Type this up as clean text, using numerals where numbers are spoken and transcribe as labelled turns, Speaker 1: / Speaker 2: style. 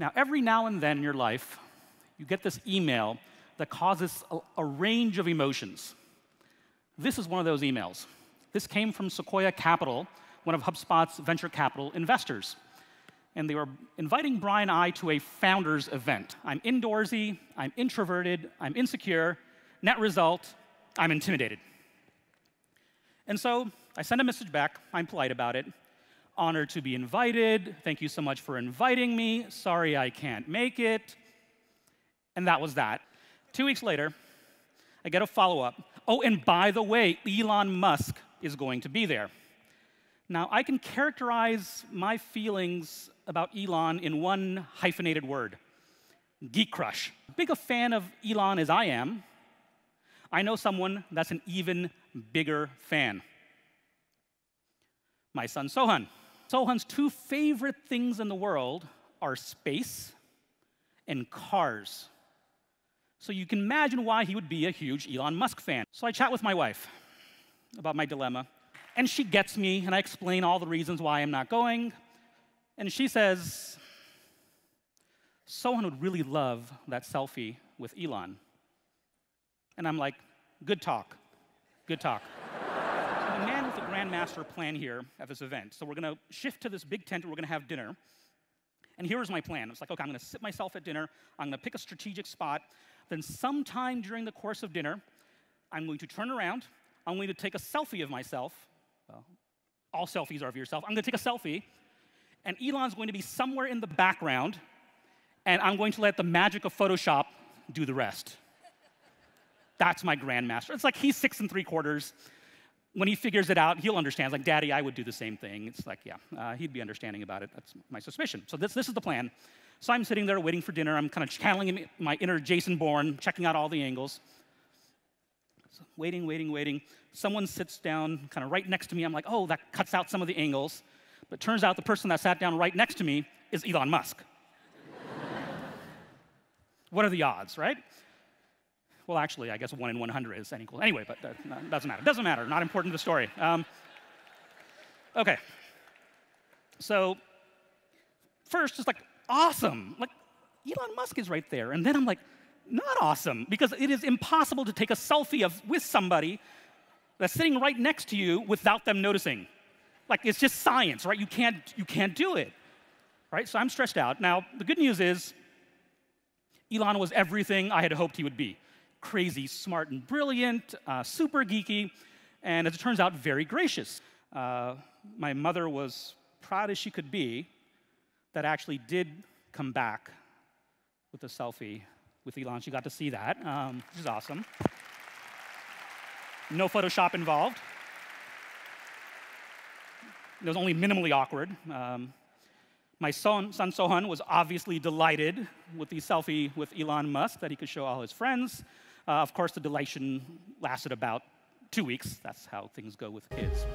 Speaker 1: Now, every now and then in your life, you get this email that causes a range of emotions. This is one of those emails. This came from Sequoia Capital, one of HubSpot's venture capital investors. And they were inviting Brian and I to a founders event. I'm indoorsy, I'm introverted, I'm insecure. Net result, I'm intimidated. And so I send a message back. I'm polite about it. Honored to be invited. Thank you so much for inviting me. Sorry I can't make it. And that was that. 2 weeks later, I get a follow-up. Oh, and by the way, Elon Musk is going to be there. Now, I can characterize my feelings about Elon in one hyphenated word: geek crush. Big a fan of Elon as I am, I know someone that's an even bigger fan. My son, Sohan. Sohan's two favorite things in the world are space and cars. So you can imagine why he would be a huge Elon Musk fan. So I chat with my wife about my dilemma, and she gets me, and I explain all the reasons why I'm not going, and she says, Sohan would really love that selfie with Elon. And I'm like, good talk, good talk. I'm a man with a grandmaster plan here at this event. So we're going to shift to this big tent, and we're going to have dinner. And here's my plan. It's like, okay, I'm going to sit myself at dinner. I'm going to pick a strategic spot. Then sometime during the course of dinner, I'm going to turn around. I'm going to take a selfie of myself. Well, all selfies are of yourself. I'm going to take a selfie. And Elon's going to be somewhere in the background. And I'm going to let the magic of Photoshop do the rest. That's my grandmaster. It's like he's 6 3/4. When he figures it out, he'll understand. It's like, Daddy, I would do the same thing. It's like, yeah, he'd be understanding about it. That's my suspicion. So this is the plan. So I'm sitting there waiting for dinner. I'm kind of channeling my inner Jason Bourne, checking out all the angles. So waiting. Someone sits down kind of right next to me. I'm like, oh, that cuts out some of the angles. But it turns out the person that sat down right next to me is Elon Musk. What are the odds, right? Well, actually, I guess 1 in 100 is n equal. Anyway, but doesn't matter. Doesn't matter. Not important to the story. Okay. So first, it's like, awesome. Like, Elon Musk is right there. And then I'm like, not awesome, because it is impossible to take a selfie with somebody that's sitting right next to you without them noticing. Like, it's just science, right? You can't do it, right? So I'm stressed out. Now, the good news is Elon was everything I had hoped he would be. Crazy, smart, and brilliant, super geeky, and as it turns out, very gracious. My mother was proud as she could be that actually did come back with a selfie with Elon. She got to see that, which is awesome. No Photoshop involved. It was only minimally awkward. My son Sohan was obviously delighted with the selfie with Elon Musk that he could show all his friends. Of course, the delation lasted about 2 weeks. That's how things go with kids.